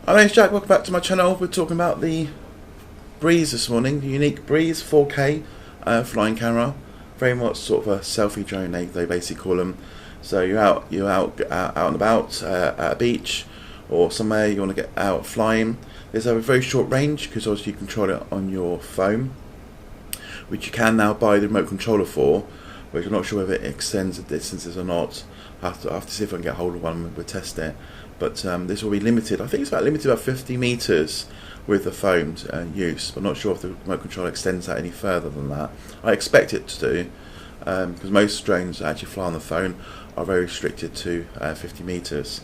Hi, my name's Jack, welcome back to my channel. We're talking about the Breeze this morning, the Yuneec Breeze 4K flying camera. Very much sort of a selfie drone, they basically call them. So you're out and about at a beach or somewhere you want to get out flying. There's a very short range because obviously you control it on your phone, which you can now buy the remote controller for, which I'm not sure whether it extends the distances or not. I have to see if I can get hold of one. We'll test it. But this will be limited. I think it's limited about 50 meters with the phone use. I'm not sure if the remote control extends that any further than that. I expect it to do, because most drones that actually fly on the phone are very restricted to 50 meters.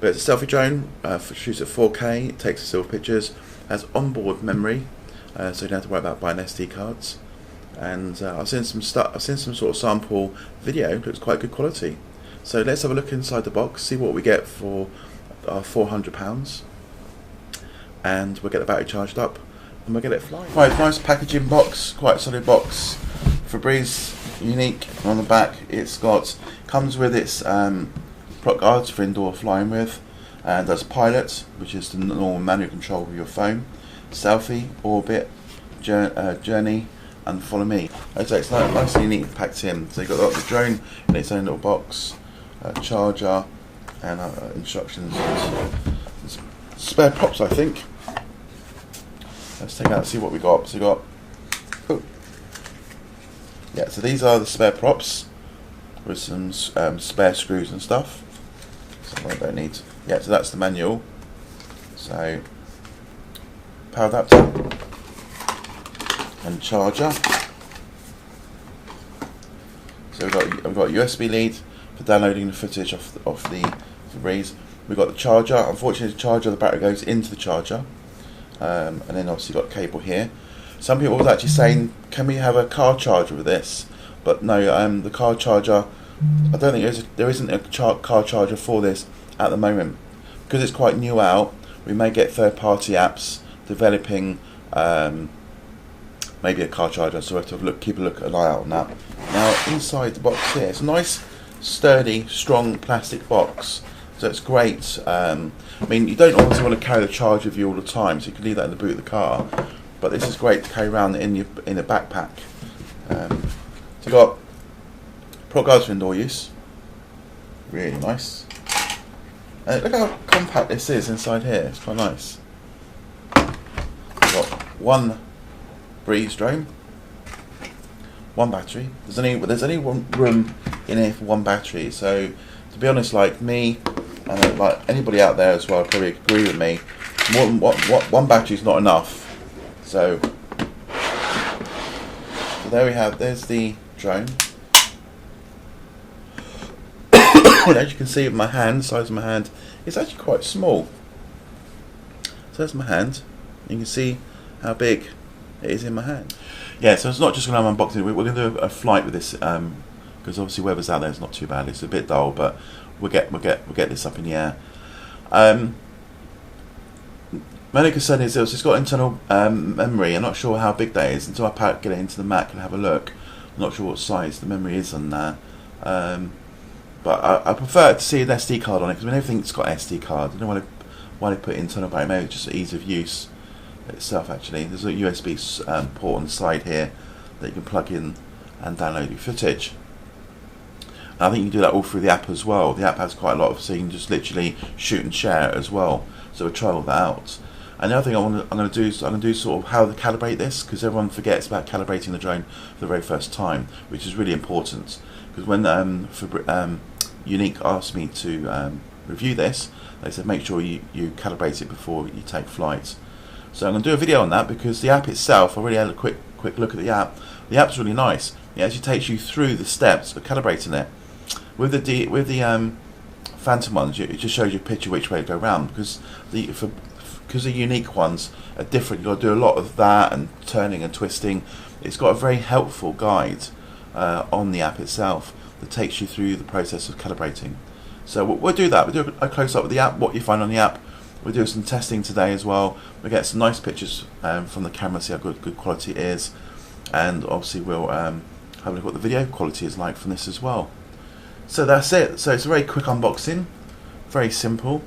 But it's a selfie drone, shoots at 4K, it takes still pictures, has onboard memory, so you don't have to worry about buying SD cards. And I've seen some sort of sample video. It looks quite good quality. So let's have a look inside the box, see what we get for our £400, and we'll get the battery charged up and we'll get it flying. Right, nice packaging box, quite solid box for Breeze Yuneec. On the back it's comes with its prop guards for indoor flying with, and there's pilot, which is the normal manual control of your phone, selfie, orbit, journey, and follow me. So it's nicely neat packed in. So you've got the drone in its own little box, charger, and instructions, and spare props, I think. Let's take out and see what we got. So we got, yeah, so these are the spare props with some spare screws and stuff. So I don't need. Yeah, so that's the manual. So power adapter and charger. So we've got a USB lead for downloading the footage of the Breeze. We've got the charger. Unfortunately, the battery goes into the charger, and then obviously got a cable here. Some people were actually saying, can we have a car charger with this? But no, the car charger, I don't think there isn't a car charger for this at the moment, because it's quite new out. We may get third-party apps developing maybe a car charger, so we have to keep an eye out on that. Now inside the box here, it's a nice, sturdy, strong plastic box, so it's great. I mean, you don't always want to carry the charger with you all the time, so you can leave that in the boot of the car. But this is great to carry around in a backpack. So you've got prop guards for indoor use, really nice. Look how compact this is inside here. It's quite nice. We've got one Breeze drone, one battery. There's only one room in here for one battery. So to be honest, like me and like anybody out there as well, probably agree with me. One battery is not enough. So there we have. There's the drone. As you can see with my hand, size of my hand, it's actually quite small. So there's my hand. You can see how big it is in my hand. Yeah, so it's not just going to have unboxing. We're going to do a flight with this, because obviously weather's out there. It's not too bad. It's a bit dull, but we'll get this up in the air. My only concern is it's got internal memory. I'm not sure how big that is until I get it into the Mac and have a look. I'm not sure what size the memory is on there. But I prefer to see an SD card on it, because when everything's got SD card, I don't know why they put internal memory. Maybe it's just ease of use itself. Actually, there's a USB port on the side here that you can plug in and download your footage. And I think you can do that all through the app as well. The app has quite a lot of, so you can just literally shoot and share it as well. So we'll try all that out. And the other thing I'm going to do sort of how to calibrate this, because everyone forgets about calibrating the drone for the very first time, which is really important. Because when Yuneec asked me to review this, they said make sure you calibrate it before you take flight. So I'm going to do a video on that, because the app itself, I already had a quick look at the app. The app's really nice. It actually takes you through the steps of calibrating it. With the Phantom ones, it just shows you a picture which way to go round, because the Yuneec ones are different. You've got to do a lot of that and turning and twisting. It's got a very helpful guide on the app itself that takes you through the process of calibrating. So we'll do that. We'll do a close-up of the app, what you find on the app. We'll do some testing today as well. We'll get some nice pictures from the camera, see how good quality it is. And obviously we'll have a look at what the video quality is like from this as well. So that's it. So it's a very quick unboxing, very simple.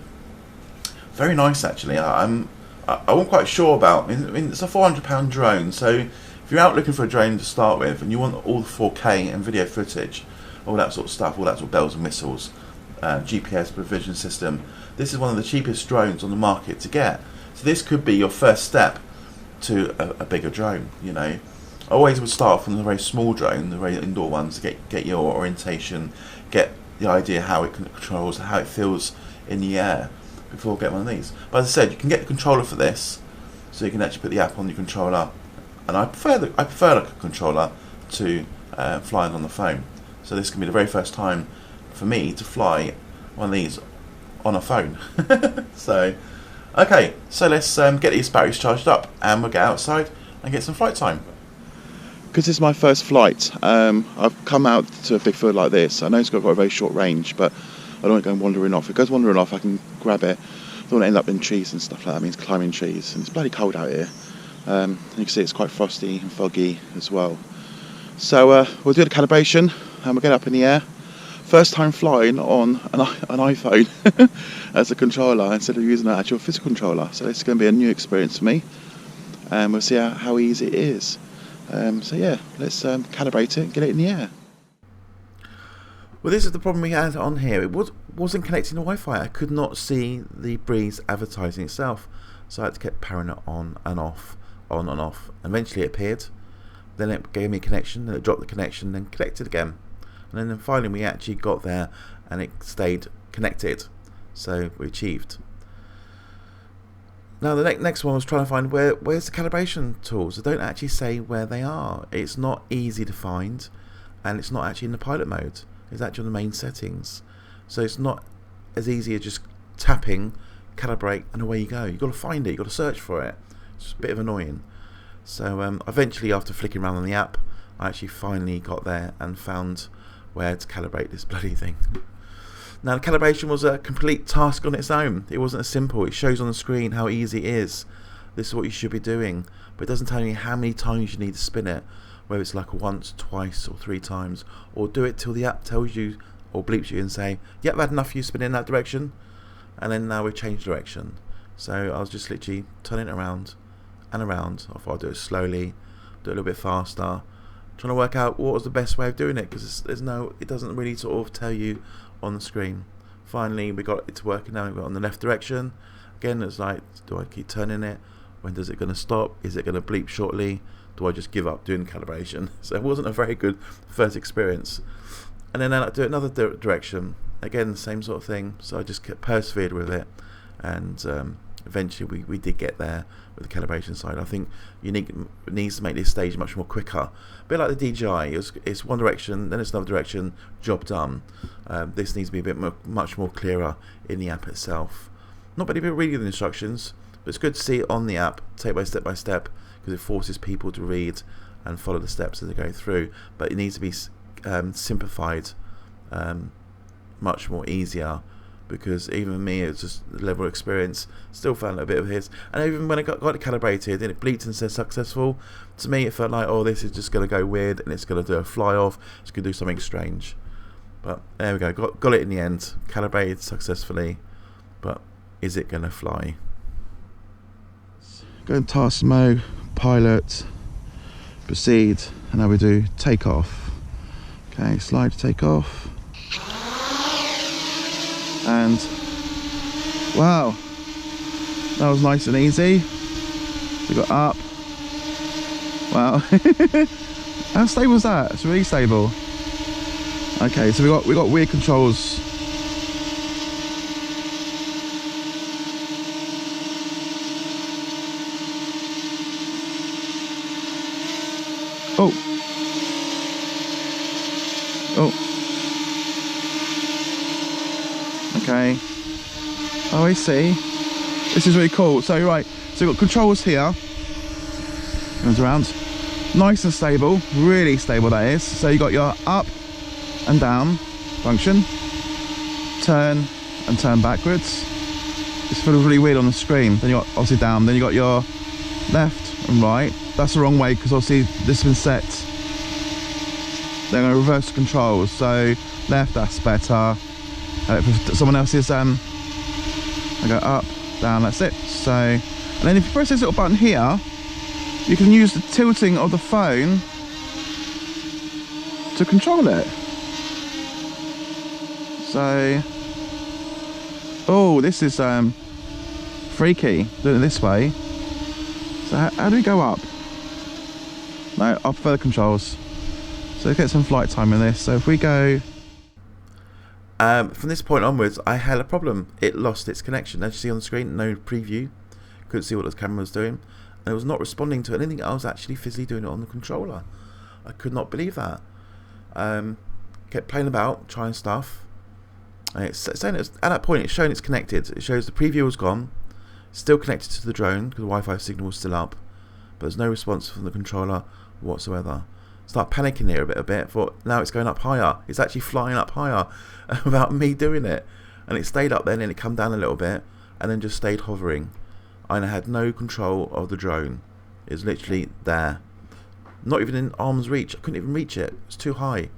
very nice actually. I wasn't quite sure about. I mean, it's a £400 drone, so if you're out looking for a drone to start with and you want all the 4K and video footage, all that sort of stuff, all that sort of bells and whistles, GPS provision system, this is one of the cheapest drones on the market to get. So this could be your first step to a bigger drone. You know, I always would start off from the very small drone, the very indoor ones, to get your orientation, get the idea how it controls, how it feels in the air before getting one of these. But as I said, you can get the controller for this, so you can actually put the app on your controller. And I prefer like a controller to flying on the phone. So this can be the very first time for me to fly one of these on a phone. So, okay, so let's get these batteries charged up and we'll get outside and get some flight time. Because this is my first flight, I've come out to a big field like this. I know it's got a very short range, but I don't want to go wandering off. If it goes wandering off, I can grab it. I don't want to end up in trees and stuff like that. It means climbing trees, and it's bloody cold out here. You can see it's quite frosty and foggy as well. So we'll do the calibration and we'll get up in the air. First time flying on an iPhone as a controller instead of using an actual physical controller. So it's going to be a new experience for me, and we'll see how easy it is. So yeah, let's calibrate it and get it in the air. Well, this is the problem we had on here. It wasn't connecting to Wi-Fi. I could not see the Breeze advertising itself, so I had to keep powering it on and off, on and off. Eventually it appeared, then it gave me a connection, then it dropped the connection, then connected again. And then finally we actually got there and it stayed connected, so we achieved. Now the next one was trying to find where's the calibration tools. They don't actually say where they are. It's not easy to find, and it's not actually in the pilot mode. It's actually on the main settings, so it's not as easy as just tapping, calibrate, and away you go. You've got to find it, you've got to search for it. It's a bit of annoying. So eventually, after flicking around on the app, I actually finally got there and found where to calibrate this bloody thing. Now the calibration was a complete task on its own. It wasn't as simple. It shows on the screen how easy it is. This is what you should be doing, but it doesn't tell you how many times you need to spin it, whether it's like once, twice or 3 times, or do it till the app tells you or bleeps you and say, yep, I've had enough of you spinning in that direction, and then now we've changed direction. So I was just literally turning it around and around. I thought I'd do it slowly, do it a little bit faster, trying to work out what was the best way of doing it, because it doesn't really sort of tell you on the screen. Finally we got it to work, and now we've got on the left direction. Again, it's like, do I keep turning it? When does it going to stop? Is it going to bleep shortly? Do I just give up doing the calibration? So it wasn't a very good first experience. And then I do another direction. Again, the same sort of thing. So I just persevered with it, and eventually we did get there with the calibration side. I think Yuneec needs to make this stage much more quicker. A bit like the DJI, it's one direction, then it's another direction, job done. This needs to be a bit much more clearer in the app itself. Not many people reading the instructions, but it's good to see it on the app, step by step, because it forces people to read and follow the steps as they go through. But it needs to be simplified, much more easier, because even me, it's just the level of experience, still found a bit of his. And even when I got it calibrated and it bleeped and said successful, to me it felt like, oh, this is just going to go weird and it's going to do a fly off, it's going to do something strange. But there we go, got it in the end, calibrated successfully. But is it going to fly? Go in task mode, pilot, proceed, and now we do take off. Okay, slide to take off. And wow, that was nice and easy. We got up. Wow. How stable is that? It's really stable. Okay, so we got weird controls. Oh. Oh. Okay. Oh, I see. This is really cool. So right, so we've got controls here. Goes around. Nice and stable, really stable that is. So you got your up and down function, turn and turn backwards. It's feels really weird on the screen. Then you got obviously down. Then you got your left and right. That's the wrong way because obviously this has been set. They're going to reverse the controls. So left, that's better. For someone else's, I go up, down, that's it. So, and then if you press this little button here, you can use the tilting of the phone to control it. So, oh, this is freaky, doing it this way. So how do we go up? No, I prefer the controls. So let's get some flight time in this. So if we go... from this point onwards, I had a problem. It lost its connection. As you see on the screen, no preview. Couldn't see what the camera was doing. And it was not responding to anything. I was actually physically doing it on the controller. I could not believe that. Kept playing about, trying stuff. And it's saying at that point, it's showing it's connected. It shows the preview was gone. Still connected to the drone, because the Wi-Fi signal was still up. But there's no response from the controller whatsoever. Start panicking here a bit. Thought, now it's going up higher. It's actually flying up higher without me doing it. And it stayed up then, and it come down a little bit, and then just stayed hovering. And I had no control of the drone. It was literally there. Not even in arm's reach. I couldn't even reach it. It's too high.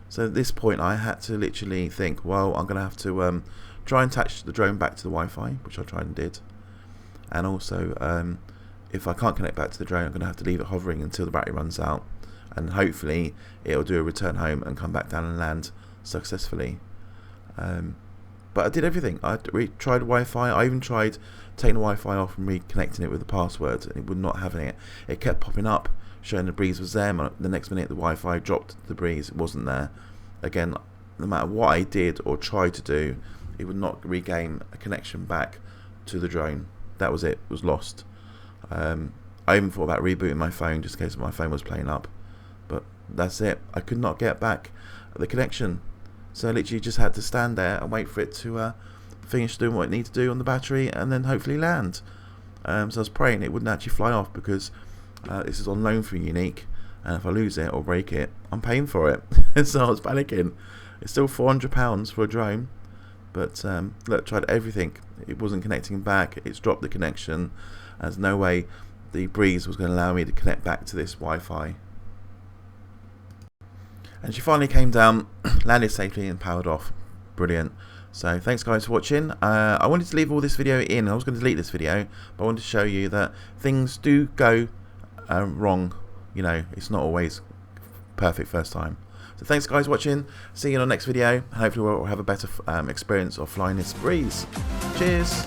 So at this point, I had to literally think, well, I'm going to have to try and attach the drone back to the Wi-Fi, which I tried and did. And also, if I can't connect back to the drone, I'm going to have to leave it hovering until the battery runs out. And hopefully, it'll do a return home and come back down and land successfully. But I did everything. I tried Wi-Fi. I even tried taking the Wi-Fi off and reconnecting it with the password. And it would not have it. It kept popping up, showing the breeze was there. The next minute, the Wi-Fi dropped the breeze. It wasn't there. Again, no matter what I did or tried to do, it would not regain a connection back to the drone. That was it. It was lost. I even thought about rebooting my phone just in case my phone was playing up. But that's it. I could not get back the connection. So I literally just had to stand there and wait for it to finish doing what it needed to do on the battery and then hopefully land. So I was praying it wouldn't actually fly off because this is on loan for Yuneec, and if I lose it or break it, I'm paying for it. So I was panicking. It's still £400 for a drone, but look, tried everything. It wasn't connecting back. It's dropped the connection. There's no way the breeze was going to allow me to connect back to this Wi-Fi. And she finally came down, landed safely and powered off. Brilliant. So thanks guys for watching. I wanted to leave all this video in. I was going to delete this video, but I wanted to show you that things do go wrong. You know, it's not always perfect first time. So thanks guys for watching. See you in the next video. Hopefully we'll have a better experience of flying this breeze. Cheers.